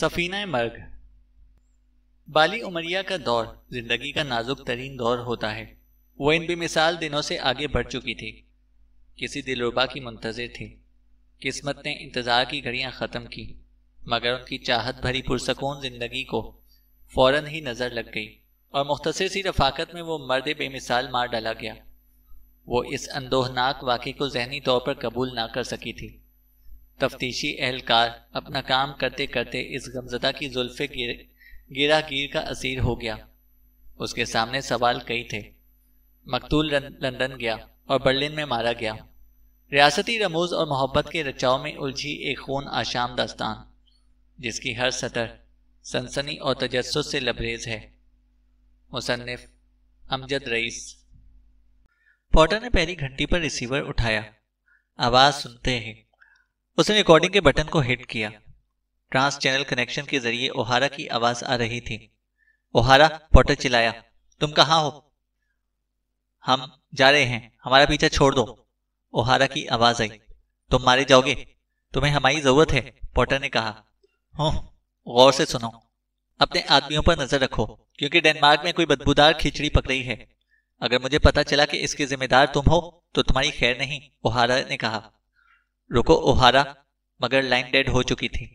सफीना मर्ग। बाली उमरिया का दौर जिंदगी का नाजुक तरीन दौर होता है। वो इन बेमिसाल दिनों से आगे बढ़ चुकी थी। किसी दिलरुबा की मुंतजिर थी। किस्मत ने इंतजार की घड़ियां ख़त्म की, मगर उनकी चाहत भरी पुरसकून जिंदगी को फौरन ही नज़र लग गई और मुख्तसर सी रफाकत में वो मर्द बेमिसाल मार डाला गया। वो इस अंदोहनाक वाक़े को जहनी तौर पर कबूल ना कर सकी थी। तफ्तीशी एहलकार अपना काम करते करते इस गमज़दा की जुल्फ़े गिरागीर का असीर हो गया। उसके सामने सवाल कई थे। मकतूल लंदन गया और बर्लिन में मारा गया। रियासती रमूज़ और मोहब्बत के रचाव में उलझी एक खून आशाम दास्तान, जिसकी हर सतर सनसनी और तजस्सुस से लबरेज है। मुसन्निफ अमजद रईस। पॉटर ने पहली घंटी पर रिसीवर उठाया। आवाज़ सुनते ही उसने रिकॉर्डिंग के बटन को हिट किया। ट्रांस चैनल कनेक्शन के जरिए ओहारा की आवाज आ रही थी। ओहारा, पॉटर चिल्लाया, तुम कहाँ हो? हम जा रहे हैं, हमारा पीछा छोड़ दो। ओहारा की आवाज आई। तुम मारे जाओगे, तुम्हें हमारी जरूरत है, पॉटर ने कहा। गौर से सुनो, अपने आदमियों पर नजर रखो, क्योंकि डेनमार्क में कोई बदबूदार खिचड़ी पकड़ी है। अगर मुझे पता चला कि इसके जिम्मेदार तुम हो तो तुम्हारी खैर नहीं, ओहारा ने कहा। रुको ओहारा, मगर लाइन डेड हो चुकी थी।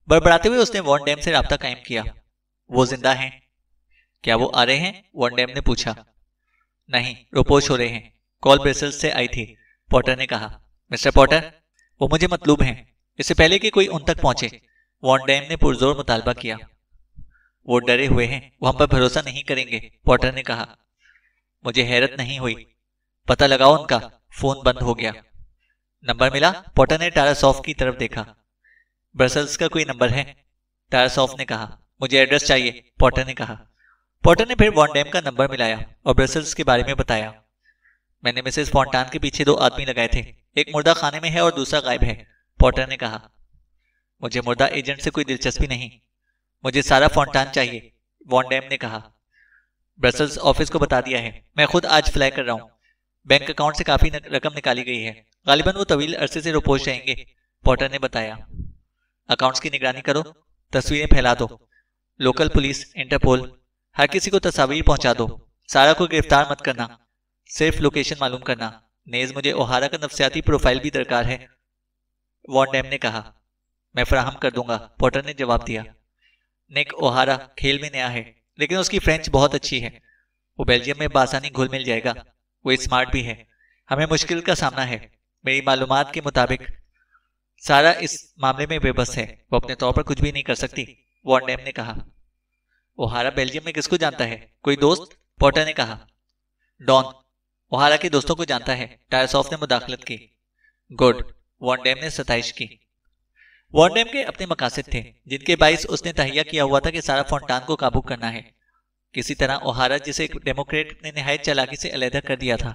बड़बड़ाते हुए उसने वॉन डैम से राब्ता कायम किया। वो जिंदा हैं? क्या वो आ रहे हैं? वॉन डैम ने पूछा। नहीं, रोपोश हो रहे हैं। कॉल ब्रसेल्स से आई थी, पॉटर ने कहा। मिस्टर पॉटर, वो मुझे मतलूब हैं, इससे पहले कि कोई उन तक पहुंचे, वॉन डैम ने पुरजोर मुतालबा किया। वो डरे हुए हैं, वो हम पर भरोसा नहीं करेंगे, पॉटर ने कहा। मुझे हैरत नहीं हुई। पता लगाओ उनका। फोन बंद हो गया। नंबर मिला? पॉटर ने टारासॉफ की तरफ देखा। ब्रसेल्स का कोई नंबर है? टारासॉफ ने कहा। मुझे एड्रेस चाहिए, पॉटर ने कहा। पॉटर ने फिर वॉन डैम का नंबर मिलाया और ब्रसेल्स के बारे में बताया। मैंने मिसेस फॉन्टान के पीछे 2 आदमी लगाए थे, एक मुर्दा खाने में है और दूसरा गायब है, पॉटर ने कहा। मुझे मुर्दा एजेंट से कोई दिलचस्पी नहीं, मुझे सारा फॉन्टान चाहिए, वॉन डैम ने कहा। ब्रसेल्स ऑफिस को बता दिया है, मैं खुद आज फ्लाई कर रहा हूँ। बैंक अकाउंट से काफी रकम निकाली गई है, गालिबन वो तवील अरसे से रोपोश रहेंगे, पॉटर ने बताया। अकाउंट्स की निगरानी करो, तस्वीरें फैला दो, लोकल पुलिस, इंटरपोल, हर किसी को तस्वीर पहुंचा दो। सारा को गिरफ्तार मत करना, सिर्फ लोकेशन मालूम करना। नेज मुझे ओहारा का नफ्सियाती प्रोफाइल भी दरकार है, वॉन डैम ने कहा। मैं फराहम कर दूंगा, पॉटर ने जवाब दिया। निक ओहारा खेल में नया है, लेकिन उसकी फ्रेंच बहुत अच्छी है। वो बेल्जियम में बासानी घुल मिल जाएगा। वो स्मार्ट भी है। हमें मुश्किल का सामना है। मेरी मालूमात के मुताबिक सारा इस मामले में बेबस है, वो अपने तौर पर कुछ भी नहीं कर सकती, वॉन डैम ने कहा। ओहारा बेल्जियम में किसको जानता है? कोई दोस्त? पॉटर ने कहा। डॉन ओहारा के दोस्तों को जानता है, टारासॉफ ने मुदाखलत की। गुड, वॉन डैम ने सताइश की। वॉन डैम के अपने मकासद थे, जिनके बाइस उसने तहैया किया हुआ था कि सारा फॉन्टान को काबू करना है। किसी तरह ओहारा, जिसे डेमोक्रेट ने निहायत चालाकी से अलहदा कर दिया था,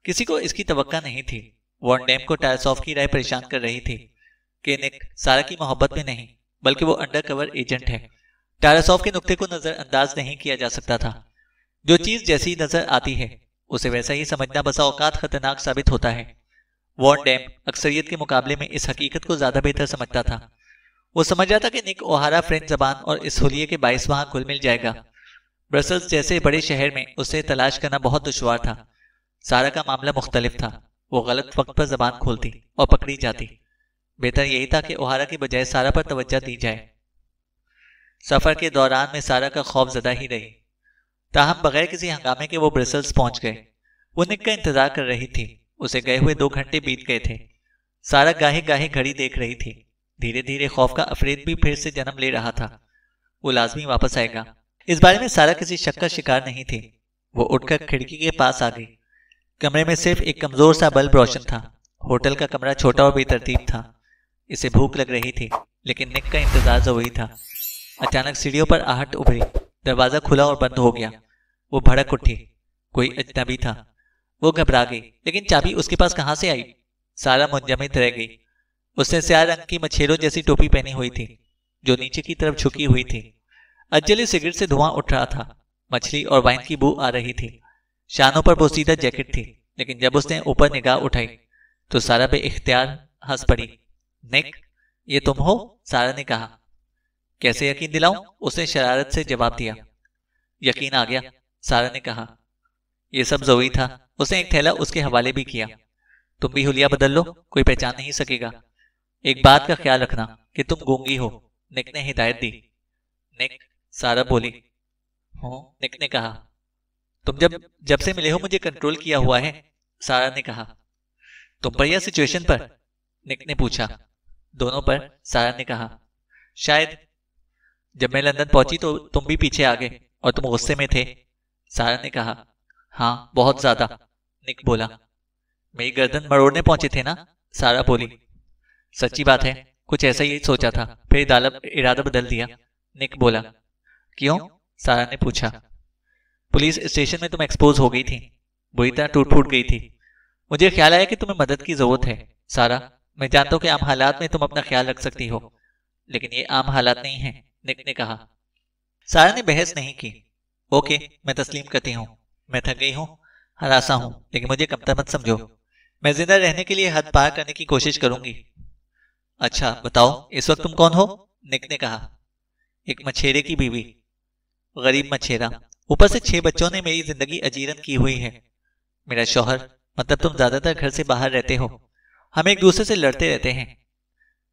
किसी को इसकी तवक्का नहीं थी। वॉन डैम को टारासॉफ की राय परेशान कर रही थी कि निक सारा की मोहब्बत में नहीं, बल्कि वो अंडरकवर एजेंट है। टारासॉफ के नुक्ते को नजरअंदाज नहीं किया जा सकता था। जो चीज जैसी नजर आती है उसे वैसा ही समझना बसा औकात खतरनाक साबित होता है। वॉन डैम अक्सरियत के मुकाबले में इस हकीकत को ज्यादा बेहतर समझता था। वो समझ रहा था कि निक ओहारा फ्रेंच जबान और इस हुलिये के बाइस वहां घुल मिल जाएगा। ब्रसेल्स जैसे बड़े शहर में उसे तलाश करना बहुत दुश्वार था। सारा का मामला मुख्तलिफ था। वो गलत वक्त पर जबान खोलती और पकड़ी जाती। बेहतर यही था कि ओहारा की बजाय सारा पर तवज्जो दी जाए। सफर के दौरान में सारा का खौफ ज़दा ही रही। ताहम बगैर किसी हंगामे के वो ब्रसेल्स पहुंच गए। वो निक का इंतजार कर रही थी। उसे गए हुए 2 घंटे बीत गए थे। सारा गाहे गाहे घड़ी देख रही थी। धीरे धीरे खौफ का अफरीद भी फिर से जन्म ले रहा था। वो लाजमी वापस आएगा, इस बारे में सारा किसी शक का शिकार नहीं थी। वो उठकर खिड़की के पास आ गई। कमरे में सिर्फ एक कमजोर सा बल्ब रोशन था। होटल का कमरा छोटा और बेतरतीब था। इसे भूख लग रही थी, लेकिन निक का इंतजार जरूरी था। अचानक सीढ़ियों पर आहट उभरी। दरवाजा खुला और बंद हो गया। वो भड़क उठी। कोई अजनबी था। वो घबरा गई, लेकिन चाबी उसके पास कहां से आई? सारा मुंजमद रह गई। उसने स्याह रंग की मछेरों जैसी टोपी पहनी हुई थी, जो नीचे की तरफ झुकी हुई थी। अज्जली सिगरेट से धुआं उठ रहा था। मछली और वाइन की बू आ रही थी। शानों पर बोसीदा जैकेट थी, लेकिन जब उसने ऊपर निगाह उठाई तो सारा बे इख्तियार हंस पड़ी। निक, ये तुम हो? सारा ने कहा। कैसे यकीन दिलाऊं? उसने शरारत से जवाब दिया। यकीन आ गया, सारा ने कहा। यह सब जोई था। उसने एक थैला उसके हवाले भी किया। तुम भी हुलिया बदल लो, कोई पहचान नहीं सकेगा। एक बात का ख्याल रखना कि तुम गूंगी हो, निक ने हिदायत दी। निक, सारा बोली। हूं, निक ने कहा। तुम जब जब से मिले हो मुझे कंट्रोल किया हुआ है, सारा ने कहा। तुम पर या सिचुएशन पर? निक ने पूछा। दोनों पर, सारा ने कहा। शायद। जब मैं लंदन पहुंची तो तुम भी पीछे आ गए और तुम गुस्से में थे, सारा ने कहा। हाँ, बहुत ज्यादा, निक बोला। मेरी गर्दन मरोड़ने पहुंचे थे ना, सारा बोली। सच्ची बात है, कुछ ऐसा ही सोचा था, फिर इरादा बदल दिया, निक बोला। क्यों? सारा ने पूछा। पुलिस स्टेशन में तुम एक्सपोज हो गई थी, बुरी तरह टूट फूट गई थी। मुझे ख्याल आया कि तुम्हें मदद की जरूरत है, सारा। मैं जानता हूं कि आम हालात में तुम अपना ख्याल रख सकती हो, लेकिन ये आम हालात नहीं है, निक ने कहा। सारा ने बहस नहीं की। ओके, मैं तस्लीम करती हूँ, मैं थक गई हूँ, हरासा हूँ, लेकिन मुझे कमतर मत समझो। मैं जिंदा रहने के लिए हद पार करने की कोशिश करूंगी। अच्छा बताओ, इस वक्त तुम कौन हो? निक ने कहा। एक मछेरे की बीवी। गरीब मछेरा। ऊपर से 6 बच्चों ने मेरी जिंदगी अजीरन की हुई है। मेरा शौहर, मतलब तुम ज्यादातर घर से बाहर रहते हो, हम एक दूसरे से लड़ते रहते हैं,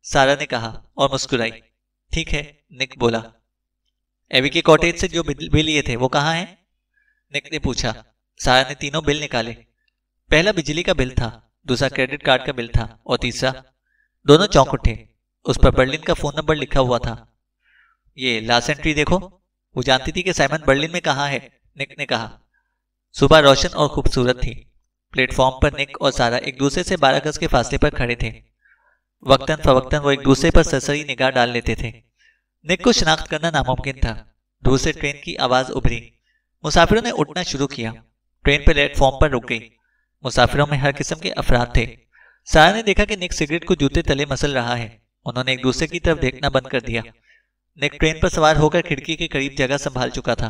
सारा ने कहा और मुस्कुराई। ठीक है, निक बोला। एवी के कॉटेज से जो बिल लिए थे वो कहाँ हैं? निक ने पूछा। सारा ने तीनों बिल निकाले। पहला बिजली का बिल था, दूसरा क्रेडिट कार्ड का बिल था और तीसरा। दोनों चौंक उठे। उस पर बर्लिन का फोन नंबर लिखा हुआ था। ये लास्ट एंट्री देखो। वो जानती थी कि साइमन बर्लिन में कहाँ है, निक ने कहा। सुबह रोशन और खूबसूरत थी। प्लेटफॉर्म पर निक और सारा एक दूसरे से 12 गज के फासले पर खड़े थे। वक्तन फवक्तन वो एक दूसरे पर सरसरी निगाह डाल लेते थे। निक को शिनाख्त करना नामुमकिन था। दूर से ट्रेन की आवाज उभरी। मुसाफिरों ने उठना शुरू किया। ट्रेन प्लेटफॉर्म पर रुक गई। मुसाफिरों में हर किस्म के अफराद थे। सारा ने देखा कि निक सिगरेट को जूते तले मसल रहा है। उन्होंने एक दूसरे की तरफ देखना बंद कर दिया। निक ट्रेन पर सवार होकर खिड़की के करीब जगह संभाल चुका था।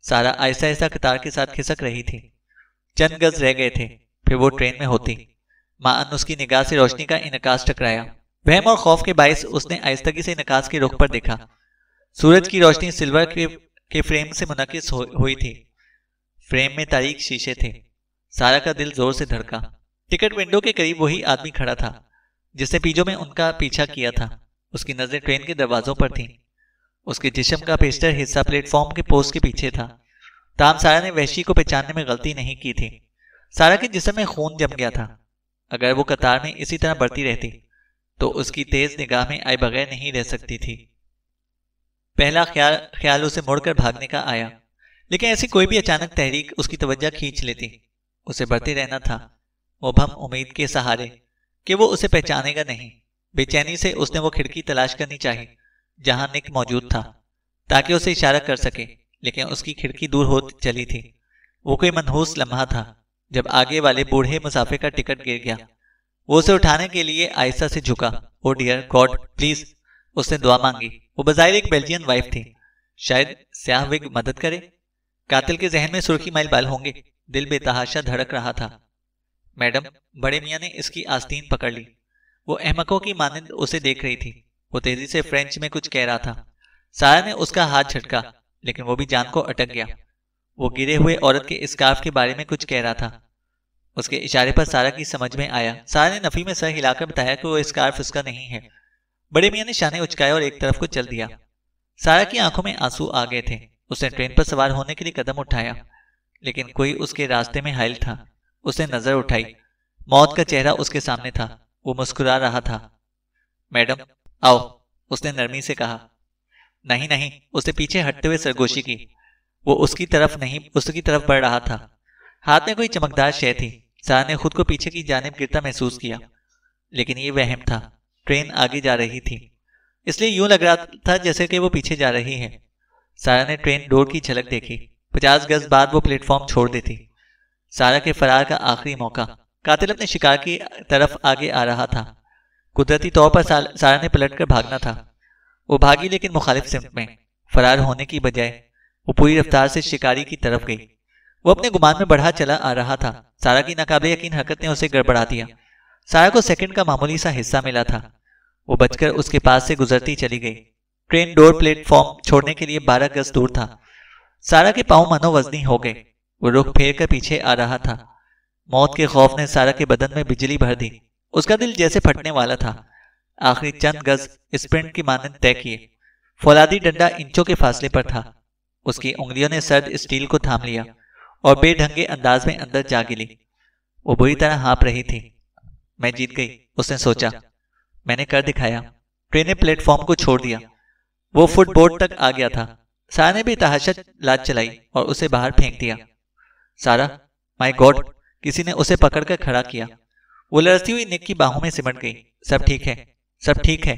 सारा आहिस्ता आहिस्ता कतार के साथ खिसक रही थी। चंद गज रह गए थे, फिर वो ट्रेन में होती। माअन उसकी निगाह से रोशनी का इनकास टकराया। वहम और खौफ के बायस उसने आहिस्तगी से इनकास के रुख पर देखा। सूरज की रोशनी सिल्वर के फ्रेम से मुनकिस हुई थी। फ्रेम में तारीक शीशे थे। सारा का दिल जोर से धड़का। टिकट विंडो के करीब वही आदमी खड़ा था जिसने पीजों में उनका पीछा किया था। उसकी नजरें ट्रेन के दरवाजों पर थीं। उसके जिस्म का पेस्टर हिस्सा प्लेटफॉर्म के पोस्ट के पीछे था। ताम सारा ने वहशी को पहचानने में गलती नहीं की थी। सारा के जिस्म में खून जम गया था। अगर वो कतार में इसी तरह बढ़ती रहती तो उसकी तेज निगाह में आए बगैर नहीं रह सकती थी। पहला ख्याल उसे मुड़कर भागने का आया, लेकिन ऐसी कोई भी अचानक तहरीक उसकी तवज्जो खींच लेती। उसे बढ़ते रहना था, मुबहम उम्मीद के सहारे कि वो उसे पहचानेगा नहीं। बेचैनी से उसने वो खिड़की तलाश करनी चाहिए जहां निक मौजूद था, ताकि उसे इशारा कर सके, लेकिन उसकी खिड़की दूर हो चली थी। वो कोई मनहूस लम्हा था जब आगे वाले बूढ़े मुसाफिर का टिकट गिर गया। वो उसे उठाने के लिए आहिस्ता से झुका। ओ डियर गॉड प्लीज, उसने दुआ मांगी। वो बज़ाहिर एक बेल्जियन वाइफ थी, शायद स्याह विग मदद करे। कातिल के जहन में सुर्खी माइल बाल होंगे। दिल बेतहाशा धड़क रहा था। मैडम, बड़े मियाँ ने इसकी आस्तीन पकड़ ली। वो अहमकों की मानिंद उसे देख रही थी। वो तेजी से फ्रेंच में कुछ कह रहा था। सारा ने उसका हाथ झटका, लेकिन वो भी जान को अटक गया। वो गिरे हुए औरत के स्कार्फ के बारे में कुछ कह रहा था। उसके इशारे पर सारा की समझ में आया। सारा ने नफी में सर हिलाकर बताया कि वो स्कार्फ उसका नहीं है। बड़े मियाँ ने शाने उचकाए और एक तरफ को चल दिया। सारा की आंखों में आंसू आ गए थे। उसने ट्रेन पर सवार होने के लिए कदम उठाया, लेकिन कोई उसके रास्ते में हाइल था। उसने नजर उठाई। मौत का चेहरा उसके सामने था। वो मुस्कुरा रहा था। मैडम आओ, उसने नरमी से कहा। नहीं नहीं, उसने पीछे हटते हुए सरगोशी की। वो उसकी तरफ बढ़ रहा था। हाथ में कोई चमकदार शय थी। सारा ने खुद को पीछे की जानिब गिरता महसूस किया, लेकिन ये वहम था। ट्रेन आगे जा रही थी, इसलिए यूं लग रहा था जैसे कि वो पीछे जा रही है। सारा ने ट्रेन डोर की झलक देखी। 50 गज बाद वो प्लेटफॉर्म छोड़ देती। सारा के फरार का आखिरी मौका। कातिल अपने शिकार की तरफ आगे आ रहा था। कुदरती तौर पर सारा ने पलटकर भागना था। वो भागी, लेकिन मुखालिफ सिमत में। फरार होने की बजाय वो पूरी रफ्तार से शिकारी की तरफ गई। वो अपने गुमान में बढ़ा चला आ रहा था। सारा की नाकाबिले यकीन हरकत ने उसे गड़बड़ा दिया। सारा को सेकंड का मामूली सा हिस्सा मिला था। वो बचकर उसके पास से गुजरती चली गई। ट्रेन डोर प्लेटफॉर्म छोड़ने के लिए 12 गज दूर था। सारा के पांव मनोवजनी हो गए। वो रुख फेर कर पीछे आ रहा था। मौत के खौफ ने सारा के बदन में बिजली भर दी। उसका दिल जैसे फटने वाला था। आखिरी चंद गज स्प्रिंट की मानंद तय किए। फौलादी डंडा इंचों के फासले पर था। उसकी उंगलियों ने सर्द स्टील को थाम लिया और बेढंगे अंदाज में अंदर जा गिली। वो बुरी तरह हाँप रही थी। मैं जीत गई, उसने सोचा। मैंने कर दिखाया। ट्रेन ने प्लेटफॉर्म को छोड़ दिया। वो फुटबोर्ड तक आ गया था। सारा ने भी तहाशत लात चलाई और उसे बाहर फेंक दिया। सारा, माय गॉड, किसी ने उसे पकड़कर खड़ा किया। वो लड़ती हुई निक की बाहों में सिमट गई। सब ठीक है, सब ठीक है।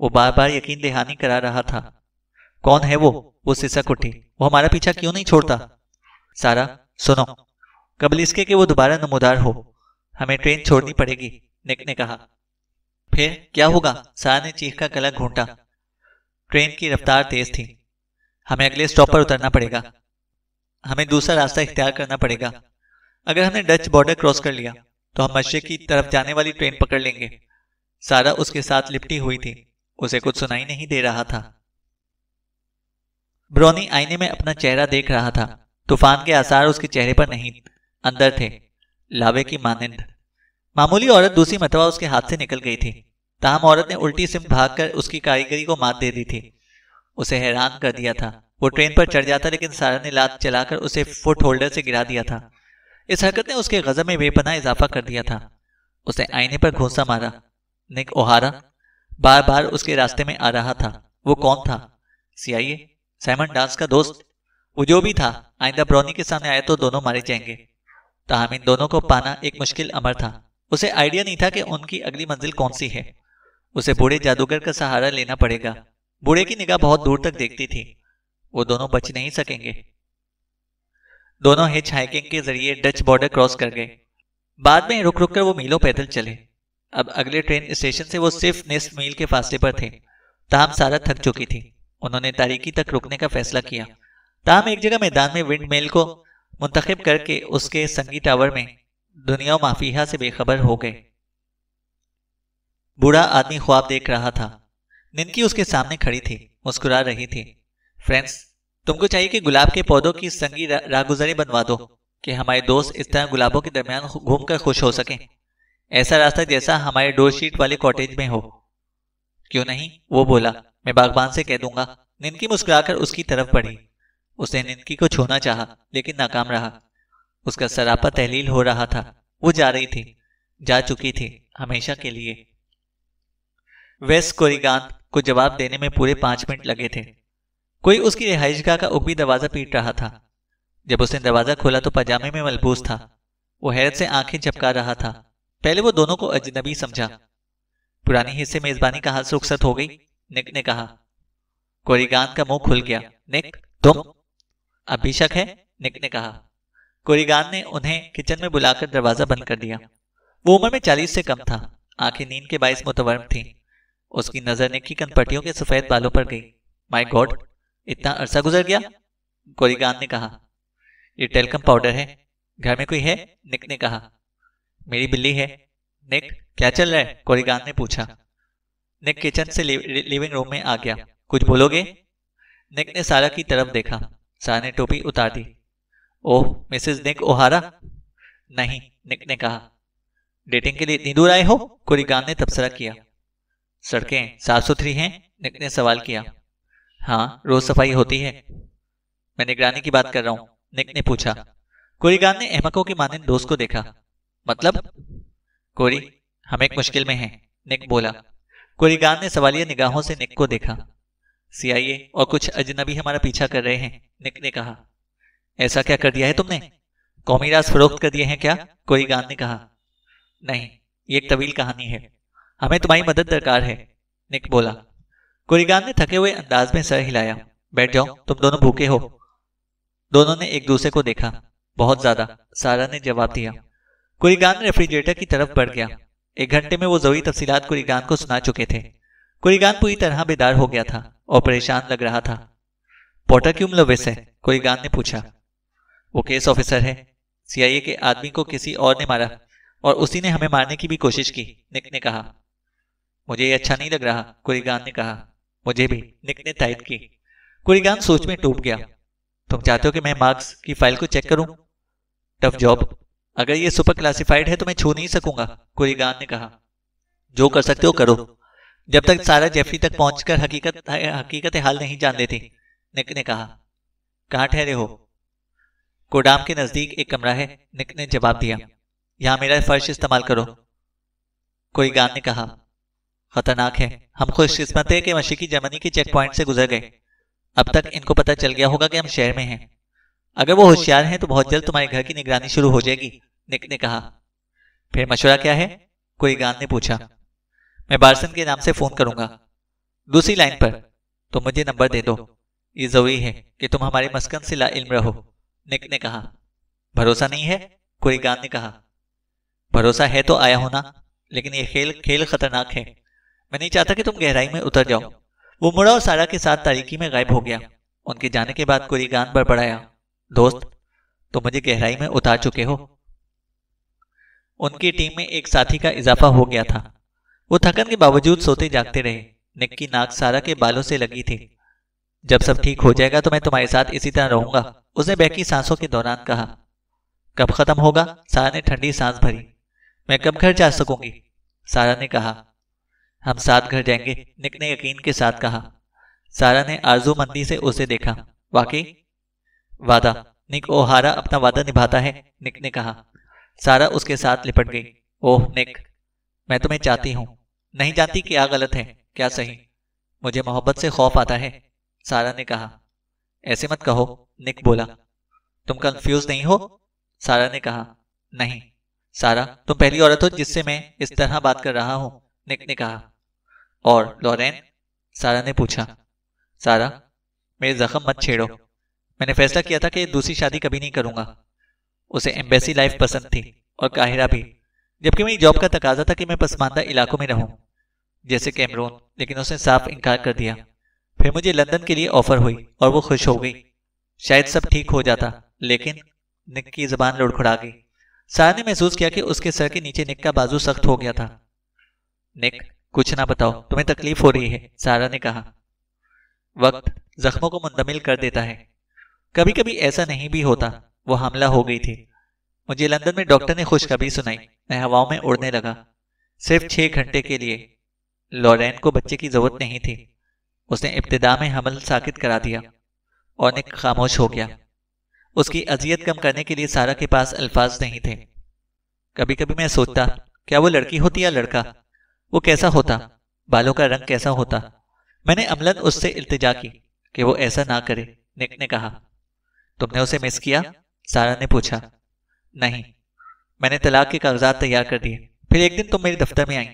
वो बार बार यकीन दहानी करा रहा था। कौन है वो सिसक उठी। वो हमारा पीछा क्यों नहीं छोड़ता? सारा, सुनो, कबल इसके कि वो दोबारा नमूदार हो, हमें ट्रेन छोड़नी पड़ेगी, निक ने कहा। फिर क्या होगा? सारा ने चीख का गला घूंटा। ट्रेन की रफ्तार तेज थी। हमें अगले स्टॉप पर उतरना पड़ेगा। हमें दूसरा रास्ता इख्तियार करना पड़ेगा। अगर हमने डच बॉर्डर क्रॉस कर लिया तो हम मशरिक की तरफ जाने वाली ट्रेन पकड़ लेंगे। सारा उसके साथ लिपटी हुई थी। उसे कुछ सुनाई नहीं दे रहा था। ब्रोनी आईने में अपना चेहरा देख रहा था। तूफान के आसार उसके चेहरे पर नहीं, अंदर थे, लावे की मानिंद। मामूली औरत दूसरी मरतबा उसके हाथ से निकल गई थी। ताहम औरत ने उल्टी सिम भागकर उसकी कारीगरी को मात दे दी थी। उसे हैरान कर दिया था। वो ट्रेन पर चढ़ जाता, लेकिन सारा ने लात चलाकर उसे फुट होल्डर से गिरा दिया था। इस हरकत ने उसके गज़ब में बेपनाह इजाफा कर दिया था। उसने आईने पर घूंसा मारा। निक ओहारा बार बार उसके रास्ते में आ रहा था। वो कौन था? CIA? साइमन डांस का दोस्त? वो जो भी था, आइंदा ब्रोनी के सामने आया तो दोनों मारे जाएंगे। ताहम इन दोनों को पाना एक मुश्किल अमर था। उसे आइडिया नहीं था कि उनकी अगली मंजिल कौन सी है। उसे बूढ़े जादूगर का सहारा लेना पड़ेगा। बूढ़े की निगाह बहुत दूर तक देखती थी। वो दोनों बच नहीं सकेंगे। दोनों हिच हाइकिंग के जरिए डच बॉर्डर क्रॉस कर गए। बाद में रुक रुक कर वो मीलों पैदल चले। अब अगले ट्रेन स्टेशन से वो सिर्फ निस्फ मील के फासले पर थे। ताहम सारा थक चुकी थी। उन्होंने तारीकी तक रुकने का फैसला किया। ताहम एक जगह मैदान में विंड मिल को मुंतखब करके उसके संगी टावर में दुनिया माफिया से बेखबर हो गए। बूढ़ा आदमी ख्वाब देख रहा था। निनकी उसके सामने खड़ी थी, मुस्कुरा रही थी। फ्रेंड्स, तुमको चाहिए कि गुलाब के पौधों की संगी राहगुजरे बनवा दो कि हमारे दोस्त इस तरह गुलाबों के दरमियान घूमकर खुश हो सकें। ऐसा रास्ता जैसा हमारे डोर शीट वाले कॉटेज में हो। क्यों नहीं? वो बोला। मैं बागबान से कह दूंगा। निनकी मुस्कुराकर उसकी तरफ बढ़ी। उसने निनकी को छूना चाहा, लेकिन नाकाम रहा। उसका सरापा तहलील हो रहा था। वो जा रही थी, जा चुकी थी, हमेशा के लिए। वेस्ट कोरिगान को जवाब देने में पूरे 5 मिनट लगे थे। कोई उसकी रिहाइशगाह का उकबी दरवाजा पीट रहा था। जब उसने दरवाजा खोला तो पजामे में मलबूस था। वो हैरत से आंखें झपका रहा था। पहले वो दोनों को अजनबी समझा। पुरानी हिस्से मेजबानी का हाथ रुखसत हो गई, निक ने कहा। कोरिगान का मुंह खुल गया। निक, तुम? अब भी शक है? निक ने कहा। कोरिगान ने उन्हें किचन में बुलाकर दरवाजा बंद कर दिया। वो उम्र में 40 से कम था। आंखें नींद के बाइस मुतवर्म थीं। उसकी नजर निक की कनपट्टियों के सफेद बालों पर गई। माय गॉड, इतना अरसा गुजर गया? कोरिगान ने कहा। ये टेल्कम पाउडर है। घर में कोई है? निक ने कहा। मेरी बिल्ली है। निक, क्या चल रहा है? कोरिगान ने पूछा। निक किचन से लिविंग रूम में आ गया। कुछ बोलोगे? निक ने सारा की तरफ देखा। सारा ने टोपी उतार दी। ओह, मिसेस निक ओहारा? नहीं, निक ने कहा। डेटिंग के लिए इतनी दूर आए हो? कोरिगान ने तबसरा किया। सड़कें साफ सुथरी हैं? निक ने सवाल किया। हाँ, रोज सफाई होती है। मैं निगरानी की बात कर रहा हूं, निक ने पूछा। कोरिगान ने अहमकों की मानिंद दोस्त को देखा। मतलब? कोरी, हम एक मुश्किल में हैं, निक बोला। कोरिगान ने सवालिया निगाहों से निक को देखा। CIA और कुछ अजनबी हमारा पीछा कर रहे हैं, निक ने कहा। ऐसा क्या कर दिया है तुमने? कौमी राज फरोख्त कर दिए हैं क्या? कोरिगान ने कहा। नहीं, ये एक तवील कहानी है। हमें तुम्हारी मदद दरकार है, निक बोला। कोरिगान ने थके हुए अंदाज में सर हिलाया। बैठ जाओ, तुम दोनों भूखे हो। दोनों ने एक दूसरे को देखा। बहुत ज्यादा, सारा ने जवाब दिया। कोरिगान रेफ्रिजरेटर की तरफ बढ़ गया। 1 घंटे में वो जरूरी तफसीलात कोरिगान को सुना चुके थे। कोरिगान पूरी तरह बेदार हो गया था और परेशान लग रहा था। पोर्टर क्यों मुलविस है? कोरिगान ने पूछा। वो केस ऑफिसर है। CIA के आदमी को किसी और ने मारा और उसी ने हमें मारने की भी कोशिश की, निक ने कहा। मुझे ये अच्छा नहीं लग रहा, कोरिगान ने कहा। मुझे भी, निक ने तायद की। कुरिगान सोच में डूब गया। तुम चाहते हो कि मैं मार्क्स की फाइल को चेक करूं? Tough job. अगर ये सुपर क्लासिफाइड है तो मैं छू नहीं सकूंगा, कुरिगान ने कहा। जो कर सकते हो करो, जब तक सारा जेफरी तक पहुंचकर हकीकत हाल नहीं जान लेती, निक ने कहा। कहाँ ठहरे हो? गोदाम के नजदीक एक कमरा है, निक ने जवाब दिया। यहां मेरा फर्श इस्तेमाल करो, कुरिगान ने कहा। खतरनाक है। हम खुशकिस्मत है कि मशरिकी जर्मनी के चेक पॉइंट से गुजर गए। अब तक इनको पता चल गया होगा कि हम शहर में हैं। अगर वो होशियार हैं तो बहुत जल्द तुम्हारे घर की निगरानी शुरू हो जाएगी, निक ने कहा। फिर मशवरा क्या है? कुरिगान ने पूछा। मैं बारसन के नाम से फोन करूंगा, दूसरी लाइन पर। तुम मुझे नंबर दे दो। ये जरूरी है कि तुम हमारे मस्कन से ला इल्म रहो, निक ने कहा। भरोसा नहीं है? कुरिगान ने कहा। भरोसा है तो आया होना, लेकिन ये खेल खतरनाक है। मैं नहीं चाहता कि तुम गहराई में उतर जाओ। वो मुड़ा और सारा के साथ तारीकी में गायब हो गया। उनके जाने के बाद कुरिगान बड़बड़ाया। दोस्त, तुम मुझे गहराई में उतार चुके हो। उनकी टीम में एक साथी का इजाफा हो गया था। वो थकन के बावजूद सोते जागते रहे। निक की नाक सारा के बालों से लगी थी। जब सब ठीक हो जाएगा तो मैं तुम्हारे साथ इसी तरह रहूंगा, उसने बहकी सांसों के दौरान कहा। कब खत्म होगा? सारा ने ठंडी सांस भरी। मैं कब घर जा सकूंगी? सारा ने कहा। हम साथ घर जाएंगे, निक ने यकीन के साथ कहा। सारा ने आरजूमंदी से उसे देखा। वाकई? वादा। निक ओहारा अपना वादा निभाता है, निक ने कहा। सारा उसके साथ लिपट गई। ओह निक, मैं तुम्हें चाहती हूं। नहीं जानती क्या गलत है, क्या सही। मुझे मोहब्बत से खौफ आता है, सारा ने कहा। ऐसे मत कहो, निक बोला। तुम कंफ्यूज नहीं हो? सारा ने कहा। नहीं सारा, तुम पहली औरत हो जिससे मैं इस तरह बात कर रहा हूं, निक ने कहा। और लॉरेन? सारा ने पूछा। सारा, मेरे जख्म मत छेड़ो। मैंने फैसला किया था कि दूसरी शादी कभी नहीं करूंगा। उसे एम्बेसी लाइफ पसंद थी और काहिरा भी, जबकि मेरी जॉब का तकाजा था कि मैं पसमानदा इलाकों में रहूं, जैसे कैमरून, लेकिन उसने साफ इनकार कर दिया। फिर मुझे लंदन के लिए ऑफर हुई और वो खुश हो गई। शायद सब ठीक हो जाता, लेकिन निक की जुबान लुढ़खुड़ा गई। सारा ने महसूस किया कि उसके सर के नीचे निक का बाजू सख्त हो गया था। निक, कुछ ना बताओ, तुम्हें तकलीफ हो रही है, सारा ने कहा। वक्त जख्मों को मुंदमिल कर देता है। कभी कभी ऐसा नहीं भी होता। वो हमला हो गई थी। मुझे लंदन में डॉक्टर ने खुशखबरी सुनाई। मैं हवाओं में उड़ने लगा, सिर्फ 6 घंटे के लिए। लॉरेन को बच्चे की जरूरत नहीं थी। उसने इब्तिदा में हमल साकित करा दिया और निक खामोश हो गया। उसकी अजियत कम करने के लिए सारा के पास अल्फाज नहीं थे। कभी कभी मैं सोचता, क्या वो लड़की होती या लड़का? वो कैसा होता? बालों का रंग कैसा होता? मैंने अमलन उससे इल्तिजा की कि वो ऐसा ना करे, निक ने कहा। तुमने उसे मिस किया? सारा ने पूछा। नहीं, मैंने तलाक के कागजात तैयार कर दिए। फिर एक दिन तुम मेरे दफ्तर में आई।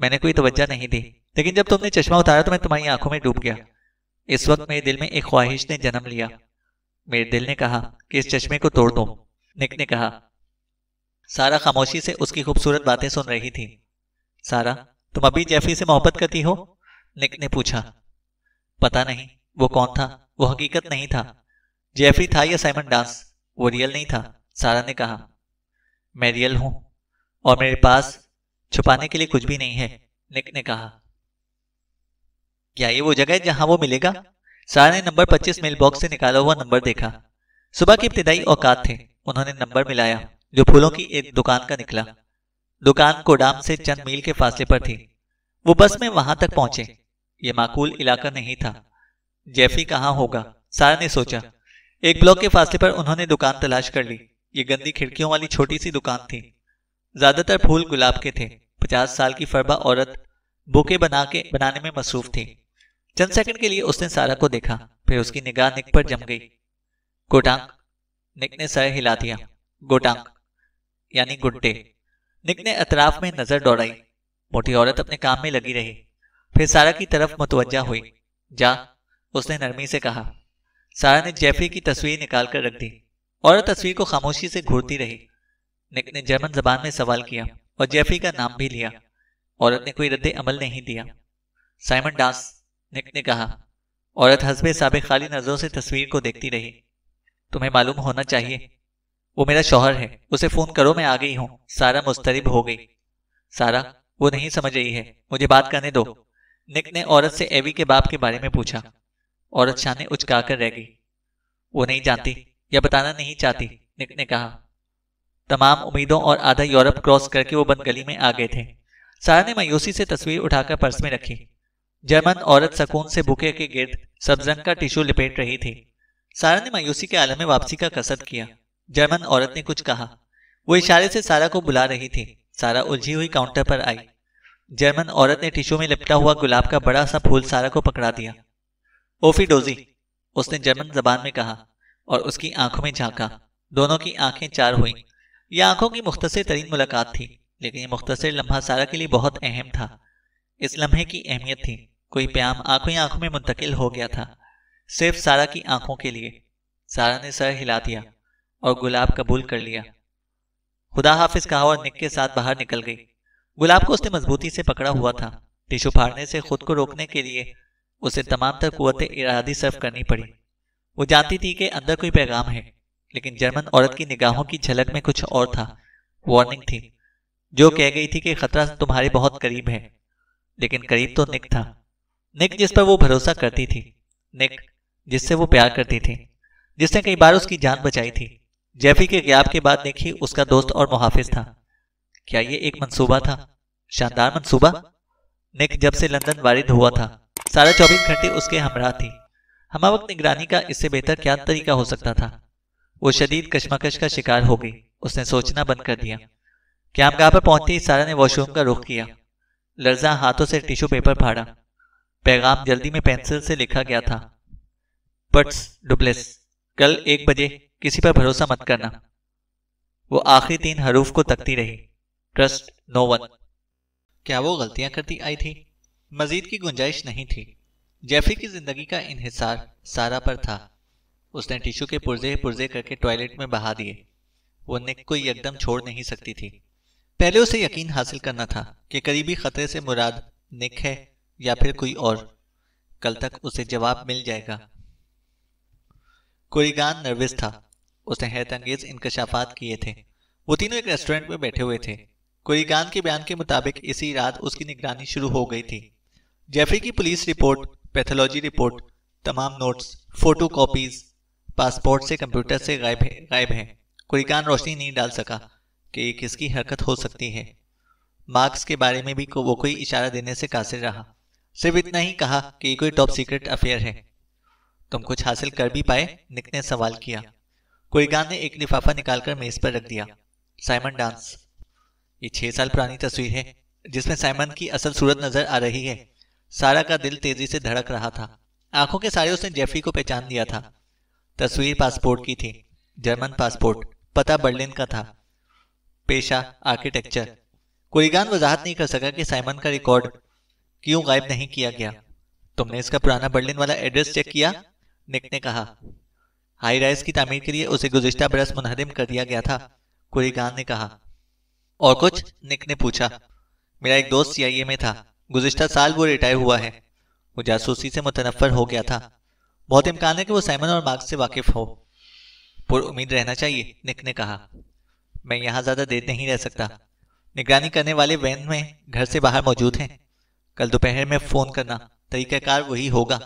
मैंने कोई तवज्जो नहीं दी, लेकिन जब तुमने चश्मा उतारा तो मैं तुम्हारी आंखों में डूब गया। इस वक्त मेरे दिल में एक ख्वाहिश ने जन्म लिया। मेरे दिल ने कहा कि इस चश्मे को तोड़ दो, निक ने कहा। सारा खामोशी से उसकी खूबसूरत बातें सुन रही थी। सारा, तुम अभी जेफरी से मोहब्बत करती हो? निक ने पूछा। पता नहीं, वो कौन था? वो हकीकत नहीं था। जेफरी था या साइमन डांस, वो रियल नहीं था, सारा ने कहा। मैं रियल हूं और मेरे पास छुपाने के लिए कुछ भी नहीं है, निक ने कहा। क्या ये वो जगह है जहां वो मिलेगा? सारा ने नंबर 25 मेल बॉक्स से निकाला हुआ नंबर देखा। सुबह की इब्तिदाई औकात थे। उन्होंने नंबर मिलाया, जो फूलों की एक दुकान का निकला। दुकान कोडाम से चंद मील के फासले पर थी। वो बस में वहां तक पहुंचे। ये माकूल इलाका नहीं था। जेफरी कहाँ होगा, सारा ने सोचा। एक ब्लॉक के फासले पर उन्होंने दुकान तलाश कर ली। ये गंदी खिड़कियों वाली छोटी सी दुकान थी। ज्यादातर फूल गुलाब के थे। 50 साल की फरबा औरत बुके बनाने में मसरूफ थी। चंद सेकंड के लिए उसने सारा को देखा, फिर उसकी निगाह निक पर जम गई। गोटांग, निक ने सर हिला दिया। गोटांग यानी गुड डे। निक ने अतराफ में नजर दौड़ाई। मोटी औरत अपने काम में लगी रही, फिर सारा की तरफ मुतवज्जा हुई। जा, उसने नरमी से कहा। सारा ने जेफरी की तस्वीर निकाल कर रख दी। औरत तस्वीर को खामोशी से घूरती रही। निक ने जर्मन जबान में सवाल किया और जेफरी का नाम भी लिया। औरत ने कोई रद्द अमल नहीं दिया। साइमन डांस, निक ने कहा। औरत हस्बे साबिक खाली नजरों से तस्वीर को देखती रही। तुम्हें मालूम होना चाहिए, वो मेरा शौहर है। उसे फोन करो, मैं आ गई हूं। सारा मुस्तरिब हो गई। सारा, वो नहीं समझ रही है, मुझे बात करने दो। निक ने औरत से एवी के बाप के बारे में पूछा। औरत शाने उचकाकर रह गई। वो नहीं जानती या बताना नहीं चाहती, निक ने कहा। तमाम उम्मीदों और आधा यूरोप क्रॉस करके वो बंद गली में आ गए थे। सारा ने मायूसी से तस्वीर उठाकर पर्स में रखी। जर्मन औरत सकून से बुके के गिर्द सब्ज रंग का टिश्यू लिपेट रही थी। सारा ने मायूसी के आलम में वापसी का कसद किया। जर्मन औरत ने कुछ कहा। वो इशारे से सारा को बुला रही थी। सारा उलझी हुई काउंटर पर आई। जर्मन औरत ने टिश्यू में लिपटा हुआ गुलाब का बड़ा सा फूल सारा को पकड़ा दिया। ओफी डोजी, उसने जर्मन जबान में कहा और उसकी आंखों में झांका। दोनों की आंखें चार हुई। यह आंखों की मुख्तसर तरीन मुलाकात थी, लेकिन यह मुख्तसर लम्हा सारा के लिए बहुत अहम था। इस लम्हे की अहमियत थी। कोई प्याम आंखों ही आंखों में मुंतकिल हो गया था, सिर्फ सारा की आंखों के लिए। सारा ने सर हिला दिया और गुलाब कबूल कर लिया। खुदा हाफिज कहा और निक के साथ बाहर निकल गई। गुलाब को उसने मजबूती से पकड़ा हुआ था। टिश्यू फाड़ने से खुद को रोकने के लिए उसे तमाम तर कुव्वत इरादी सर्फ करनी पड़ी। वो जानती थी कि अंदर कोई पैगाम है, लेकिन जर्मन औरत की निगाहों की झलक में कुछ और था। वार्निंग थी, जो कह गई थी कि खतरा तुम्हारे बहुत करीब है। लेकिन करीब तो निक था। निक जिस पर वो भरोसा करती थी। निक जिससे वो प्यार करती थी, जिसने कई बार उसकी जान बचाई थी। जेफी के ग़याब के बाद निक ही उसका दोस्त और मुहाफिज था। क्या ये एक मंसूबा था? शानदार मंसूबा। निक जब से लंदन वारिद हुआ था, सारा 24 घंटे उसके हमरा थी। हमवक्त निगरानी का इससे बेहतर क्या तरीका हो सकता था? वो शदीद कशमकश का शिकार हो गई। उसने सोचना बंद कर दिया। कैंपगाह पर पहुंचते ही सारा ने वॉशरूम का रुख किया। लर्जा हाथों से टिश्यू पेपर फाड़ा। पैगाम जल्दी में पेंसिल से लिखा गया था। पट्स डुप्लेस, कल 1 बजे किसी पर भरोसा मत करना। वो आखिरी 3 हरूफ को तकती रही। Trust no one. क्या वो गलतियां करती आई थी? मजीद की गुंजाइश नहीं थी। जेफरी की जिंदगी का इन्हिसार सारा पर था। उसने टिश्यू के पुर्जे पुर्जे करके टॉयलेट में बहा दिए। वो निक को यकदम छोड़ नहीं सकती थी। पहले उसे यकीन हासिल करना था कि करीबी खतरे से मुराद निक है या फिर कोई और। कल तक उसे जवाब मिल जाएगा। कुरिगान नर्वस था। उसने हैरतअंगेज इंकशाफात किए थे। वो तीनों एक रेस्टोरेंट में बैठे हुए थे। कुरिगान के बयान के मुताबिक इसी रात उसकी निगरानी शुरू हो गई थी। जेफरी की पुलिस रिपोर्ट, पैथोलॉजी रिपोर्ट, तमाम नोट्स, फोटो कॉपीज पासपोर्ट से कंप्यूटर से गायब है। कुरिगान रोशनी नहीं डाल सका कि ये किसकी हरकत हो सकती है। मार्क्स के बारे में भी वो कोई इशारा देने से कासिर रहा। सिर्फ इतना ही कहा कि ये कोई टॉप सीक्रेट अफेयर है। तुम कुछ हासिल कर भी पाए? निक ने सवाल किया। कुरिगान ने एक लिफाफा निकालकर मेज पर रख दिया। Simon dance. ये 6 साल पुरानी तस्वीर है जिसमें साइमन की असल सूरत नजर आ रही है। सारा का दिल तेजी से धड़क रहा था। आंखों के सारे उसने जेफरी को पहचान लिया था। तस्वीर पासपोर्ट की थी, जर्मन पासपोर्ट। पता बर्लिन का था, पेशा आर्किटेक्चर। कुरिगान वजाहत नहीं कर सका कि साइमन का रिकॉर्ड क्यों गायब नहीं किया गया। तुमने इसका पुराना बर्लिन वाला एड्रेस चेक किया? निक ने कहा। हाई राइज की तामीर के लिए उसे गुज़िश्ता बरस मुनहदिम कर दिया गया था, कुरिगान ने कहा। और कुछ? निक ने पूछा। मेरा एक दोस्त CIA में था। गुज़िश्ता साल वो रिटायर हुआ है। वो जासूसी से मुतनफ़र हो गया था। बहुत इम्कान है कि वो साइमन और मार्क्स से वाकिफ हो। पुर उम्मीद रहना चाहिए, निक ने कहा। मैं यहाँ ज्यादा देर नहीं रह सकता। निगरानी करने वाले वैन में घर से बाहर मौजूद हैं। कल दोपहर में फोन करना, तरीकाकार वही होगा,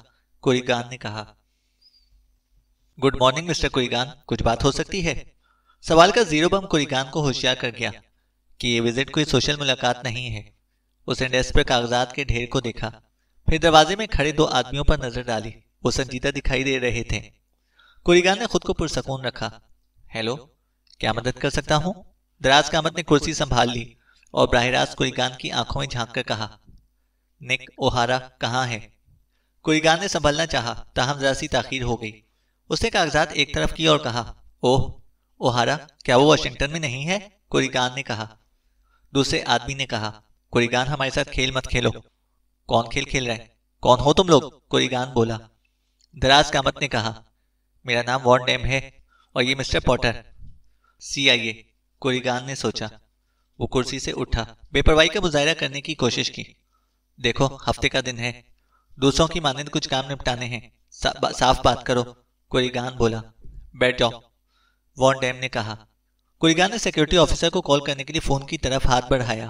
कुरिगान ने कहा। गुड मॉर्निंग मिस्टर कुरिगान, कुछ बात हो सकती है? सवाल का जीरो बम कुरिगान को होशियार कर गया कि ये विजिट कोई सोशल मुलाकात नहीं है। उसने डेस्क पर कागजात के ढेर को देखा, फिर दरवाजे में खड़े 2 आदमियों पर नजर डाली। वो संजीदा दिखाई दे रहे थे। कुरिगान ने खुद को पुरसकून रखा। हेलो, क्या मदद कर सकता हूँ? दराज कामत ने कुर्सी संभाल ली और बराह रास्त कुरिगान की आंखों में झांक कर कहा, निक ओहारा कहाँ है? कुरिगान ने संभलना चाहा, ताहम जरा सी ताखीर हो गई। उसने कागजात एक तरफ किया और कहा, ओह ओहारा, क्या वो वाशिंगटन में नहीं है? कुरिगान ने कहा। दूसरे आदमी ने कहा, कुरिगान हमारे साथ खेल मत खेलो। कौन खेल खेल रहा है? कौन हो तुम लोग? कुरिगान बोला। दराज कामत ने कहा, मेरा नाम वॉन डैम है और ये मिस्टर पॉटर, CIA। कुरिगान ने सोचा। वो कुर्सी से उठा, बेपरवाही का मुजाहिरा करने की कोशिश की। देखो, हफ्ते का दिन है, दूसरों की मानंद कुछ काम निपटाने हैं। साफ बात करो, कुरिगान बोला। बैठ जाओ, वॉन डैम ने कहा। कुरिगान ने सिक्योरिटी ऑफिसर को कॉल करने के लिए फोन की तरफ हाथ बढ़ाया,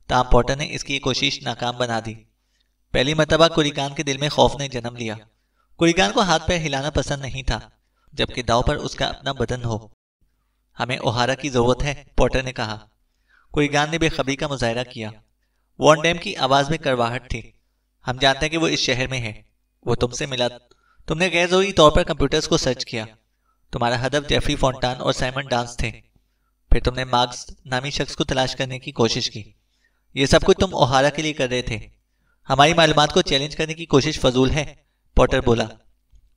ताम पॉटर ने इसकी कोशिश नाकाम बना दी। पहली मर्तबा कुरिकान के दिल में खौफ ने जन्म लिया। कुरिकान को हाथ पैर हिलाना पसंद नहीं था, जबकि दाव पर उसका अपना बदन हो। हमें ओहारा की जरूरत है, पॉटर ने कहा। कुरिकान ने बेखबरी का मुजाहरा किया। वॉन डैम की आवाज में कड़वाहट थी। हम जानते हैं कि वो इस शहर में है। वो तुमसे मिला। तुमने गैर जरूरी तौर पर कंप्यूटर्स को सर्च किया। तुम्हारा हदफ जेफरी फॉन्टान और साइमन डांस थे। फिर तुमने मार्क्स नामी शख्स को तलाश करने की कोशिश की। ये सब कुछ तुम ओहारा के लिए कर रहे थे। हमारी मालूमात को चैलेंज करने की कोशिश फजूल है, पॉटर बोला।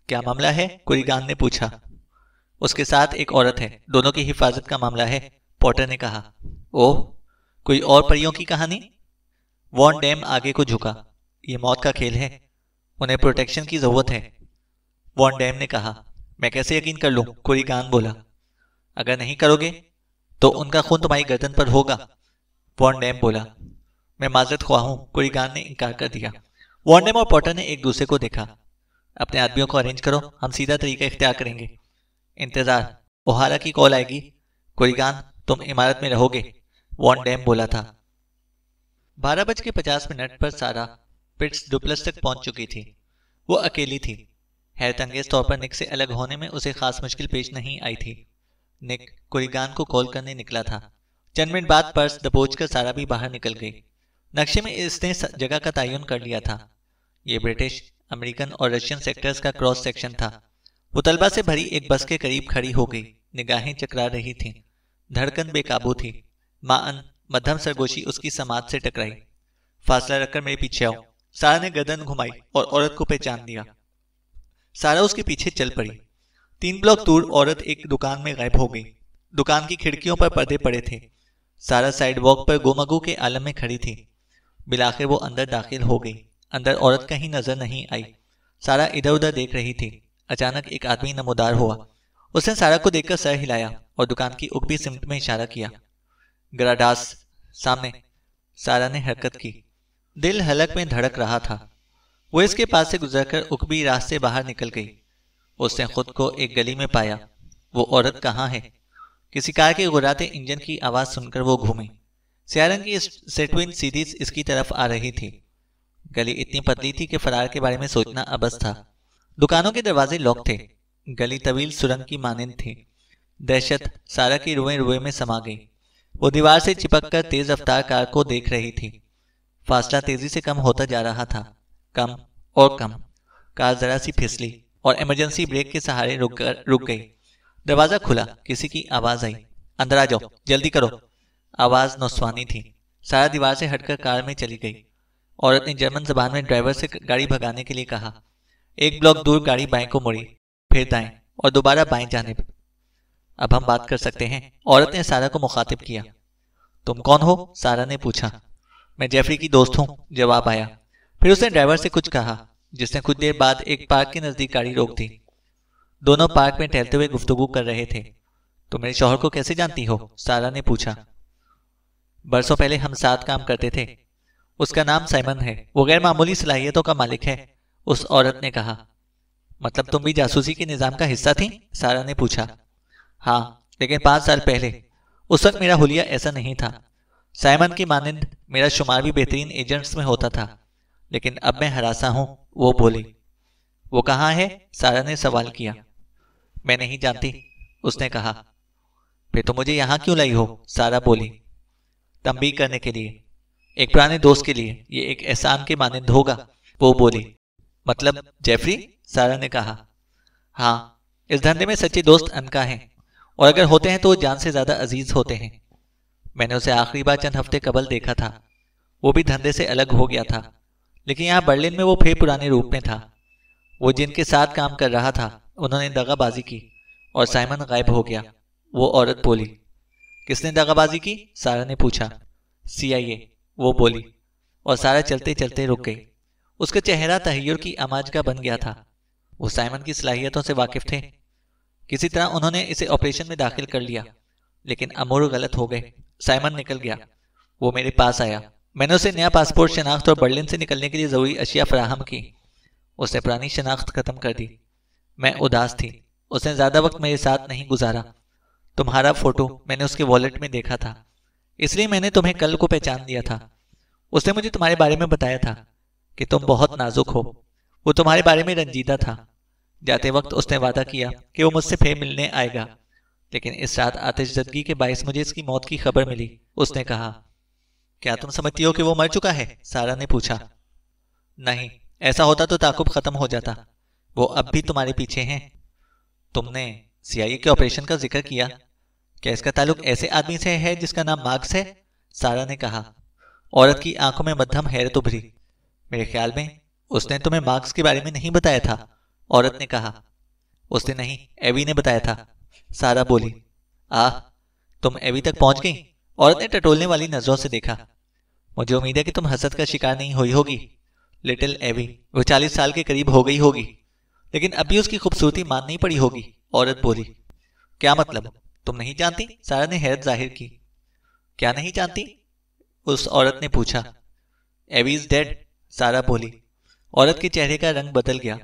क्या मामला है? कुरिकान ने पूछा। उसके साथ एक औरत है, दोनों की हिफाजत का मामला है, पॉटर ने कहा। ओह, कोई और परियों की कहानी? वॉन डैम आगे को झुका। ये मौत का खेल है, उन्हें प्रोटेक्शन की जरूरत है, वॉन डैम ने कहा। मैं कैसे यकीन कर लूं? कुरिकान बोला। अगर नहीं करोगे तो उनका खून तुम्हारी गर्दन पर होगा, वॉन डैम बोला। मैं माजरत ख्वाह हूं, कुरिकान ने इनकार कर दिया। वॉन डैम और पॉटर ने एक दूसरे को देखा। अपने आदमियों को अरेंज करो, हम सीधा तरीका इख्तियार करेंगे। इंतजार, ओहारा की कॉल आएगी। कुरिकान, तुम इमारत में रहोगे, वॉन डैम बोला था। 12:50 पर सारा पिट्स डुप्लस तक पहुंच चुकी थी। वो अकेली थी। हैरतअंगेज तौर पर निक से अलग होने में उसे खास मुश्किल पेश नहीं आई थी। निक कुरिकान को कॉल करने निकला था। चंद मिनट बाद पर्स दबोच कर सारा भी बाहर निकल गई। नक्शे में इसने जगह का तयन कर लिया था। ये ब्रिटिश, अमेरिकन और रशियन सेक्टर्स का क्रॉस सेक्शन था। वो तलबा से भरी एक बस के करीब खड़ी हो गई। निगाहें चकरा रही थीं। धड़कन बेकाबू थी। माअन मध्यम सरगोशी उसकी समात से टकराई। फासला रखकर मेरे पीछे आओ। सारा ने गर्दन घुमाई और औरत को पहचान लिया। सारा उसके पीछे चल पड़ी। 3 ब्लॉक दूर औरत एक दुकान में गायब हो गई। दुकान की खिड़कियों पर पर्दे पड़े थे। सारा साइडवॉक पर गोमगू के आलम में खड़ी थी। बिलाखिर वो अंदर दाखिल हो गई। अंदर औरत कहीं नजर नहीं आई। सारा इधर उधर देख रही थी। अचानक एक आदमी नमोदार हुआ। उसने सारा को देखकर सर हिलाया और दुकान की उगती सिमट में इशारा किया। ग्राडास, सामने। सारा ने हरकत की। दिल हलक में धड़क रहा था। वो इसके पास से गुजरकर उकबी रास्ते से बाहर निकल गई। उसने खुद को एक गली में पाया। वो औरत कहाँ है? किसी कार के गुर्राते इंजन की आवाज सुनकर वो घूमी। सियारंग की सेटविन सीधी इसकी तरफ आ रही थी। गली इतनी पतली थी कि फरार के बारे में सोचना अबस था। दुकानों के दरवाजे लॉक थे। गली तवील सुरंग की मानिंद थी। दहशत सारा की रुएं रुएं में समा गई। वो दीवार से चिपक कर तेज रफ्तार कार को देख रही थी। फासला तेजी से कम होता जा रहा था। कम और कम। कार जरा सी फिसली और इमरजेंसी ब्रेक के सहारे रुक गई। दरवाजा खुला। किसी की आवाज आई। अंदर आ जाओ, जल्दी करो। आवाज नौस्वानी थी। सारा दीवार से हटकर कार में चली गई। औरत ने जर्मन जबान में ड्राइवर से गाड़ी भगाने के लिए कहा। 1 ब्लॉक दूर गाड़ी बाएं को मुड़ी, फिर दाएं और दोबारा बाएं जानिब। अब हम बात कर सकते हैं, औरत ने सारा को मुखातिब किया। तुम कौन हो? सारा ने पूछा। मैं जेफरी की दोस्त हूं, जवाब आया। फिर उसने ड्राइवर से कुछ कहा, जिसने कुछ देर बाद एक पार्क के नजदीक गाड़ी रोक दी। दोनों पार्क में टहलते हुए गुफ्तगू कर रहे थे। तुम मेरे शौहर को कैसे जानती हो? सारा ने पूछा। बरसों पहले हम साथ काम करते थे। उसका नाम साइमन है। वो गैर मामूली सलाहियतों का मालिक है, उस औरत ने कहा। मतलब तुम भी जासूसी के निजाम का हिस्सा थी? सारा ने पूछा। हाँ, लेकिन 5 साल पहले। उस वक्त मेरा हुलिया ऐसा नहीं था। साइमन की मानिंद मेरा शुमार भी बेहतरीन एजेंट्स में होता था, लेकिन अब मैं हरासा हूं, वो बोली। वो कहाँ है? सारा ने सवाल किया। मैं नहीं जानती, उसने कहा। फिर तो मुझे यहां क्यों लाई हो? सारा बोली। तंबीह करने के लिए, एक पुराने दोस्त के लिए। ये एक एहसान के मानिंद होगा, वो बोली। मतलब जेफरी? सारा ने कहा। हाँ, इस धंधे में सच्चे दोस्त अनका हैं, और अगर होते हैं तो वो जान से ज्यादा अजीज होते हैं। मैंने उसे आखिरी बार चंद हफ्ते कबल देखा था। वो भी धंधे से अलग हो गया था, लेकिन यहाँ बर्लिन में वो फिर पुराने रूप में था। वो जिनके साथ काम कर रहा था, उन्होंने दगाबाजी की और साइमन गायब हो गया, वो औरत बोली। किसने दगाबाजी की? सारा ने पूछा। CIA, वो बोली। और सारा चलते चलते रुक गई। उसका चेहरा तहय्युर की आमाज का बन गया था। वो साइमन की सलाहियतों से वाकिफ थे। किसी तरह उन्होंने इसे ऑपरेशन में दाखिल कर लिया, लेकिन अमूर गलत हो गए। साइमन निकल गया। वो मेरे पास आया। मैंने उसे नया पासपोर्ट, शनाख्त और बर्लिन से निकलने के लिए जरूरी अशिया फराहम की। उसने पुरानी शनाख्त खत्म कर दी। मैं उदास थी। उसने ज्यादा वक्त मेरे साथ नहीं गुजारा। तुम्हारा फोटो मैंने उसके वॉलेट में देखा था, इसलिए मैंने तुम्हें कल को पहचान लिया था। उसने मुझे तुम्हारे बारे में बताया था। कि तुम बहुत नाजुक हो। वो तुम्हारे बारे में रंजीदा था। जाते वक्त उसने वादा किया कि वो मुझसे फिर मिलने आएगा, लेकिन इस रात आतिशज़दगी के बायस मुझे इसकी मौत की खबर मिली। उसने कहा, क्या तुम समझती हो कि वो मर चुका है? सारा ने पूछा। नहीं, ऐसा होता तो ताकुब खत्म हो जाता। वो अब भी तुम्हारे पीछे हैं। तुमने सीआईए के ऑपरेशन का जिक्र किया। क्या इसका ताल्लुक ऐसे आदमी से है जिसका नाम मार्क्स है? सारा ने कहा। औरत की आंखों में मध्यम हैरत उभरी। मेरे ख्याल में उसने तुम्हें मार्क्स के बारे में नहीं बताया था। औरत ने कहा। उसने नहीं, एवी ने बताया था। सारा बोली। तुम एवी तक पहुंच गई? औरत ने टटोलने वाली नजरों से देखा। मुझे उम्मीद है कि तुम हसद का शिकार नहीं हुई होगी। लिटिल एवी, वो 40 साल के करीब हो गई होगी, लेकिन अभी उसकी खूबसूरती मान नहीं पड़ी होगी। औरत बोली। क्या मतलब? तुम नहीं जानती? सारा ने हैरत जाहिर की। क्या नहीं जानती? उस औरत ने पूछा। एवी इज डेड, सारा बोली। औरत के चेहरे का रंग बदल गया,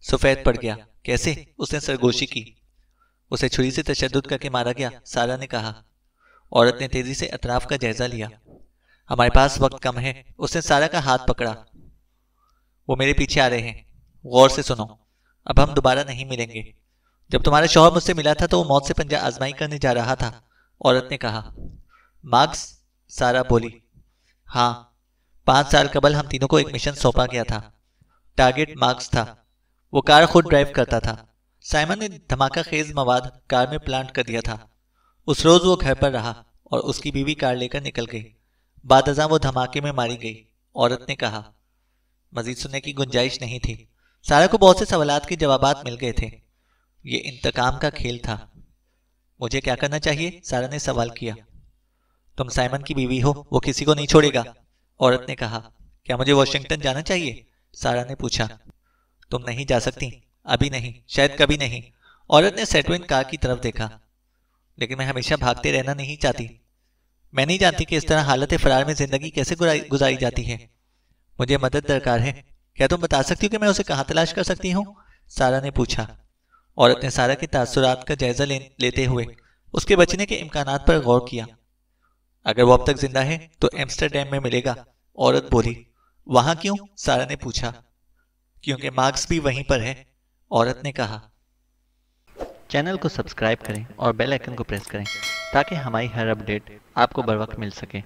सफेद पड़ गया। कैसे? उसने सरगोशी की। उसे छुरी से तशद्दुद करके मारा गया, सारा ने कहा। औरत ने तेजी से अतराफ का जायजा लिया। हमारे पास वक्त कम है। उसने सारा का हाथ पकड़ा। वो मेरे पीछे आ रहे हैं। गौर से सुनो, अब हम दोबारा नहीं मिलेंगे। जब तुम्हारा शौहर मुझसे मिला था तो वो मौत से पंजा आजमाई करने जा रहा था। औरत ने कहा। मार्क्स? सारा बोली। हाँ, 5 साल कबल हम तीनों को एक मिशन सौंपा गया था। टारगेट मार्क्स था। वो कार खुद ड्राइव करता था। साइमन ने धमाका खेज मवाद कार में प्लांट कर दिया था। उस रोज वो घर पर रहा और उसकी बीवी कार लेकर निकल गई। बाद अज़ां वो धमाके में मारी गई। औरत ने कहा। मजीद सुनने की गुंजाइश नहीं थी। सारा को बहुत से सवालात के जवाबात मिल गए थे। ये इंतकाम का खेल था। मुझे क्या करना चाहिए? सारा ने सवाल किया। तुम साइमन की बीवी हो, वो किसी को नहीं छोड़ेगा। औरत ने कहा। क्या मुझे वॉशिंगटन जाना चाहिए? सारा ने पूछा। तुम नहीं जा सकती, अभी नहीं, शायद कभी नहीं। औरत ने सेटविन कार की तरफ देखा। लेकिन मैं हमेशा भागते रहना नहीं चाहती। मैं नहीं जानती कि इस तरह हालत फरार में जिंदगी कैसे गुजारी जाती है। मुझे मदद दरकार है। क्या तुम बता सकती हो कि मैं उसे कहाँ तलाश कर सकती हूँ? सारा ने पूछा। औरत ने सारा के तासुरात का जायजा लेते हुए उसके बचने के इम्कानात पर गौर किया। अगर वो अब तक जिंदा है तो एम्स्टरडैम में मिलेगा। औरत बोली। वहां क्यों? सारा ने पूछा। क्योंकि मार्क्स भी वहीं पर है, औरत ने कहा। चैनल को सब्सक्राइब करें और बेल आइकन को प्रेस करें ताकि हमारी हर अपडेट आपको बर वक्त मिल सके।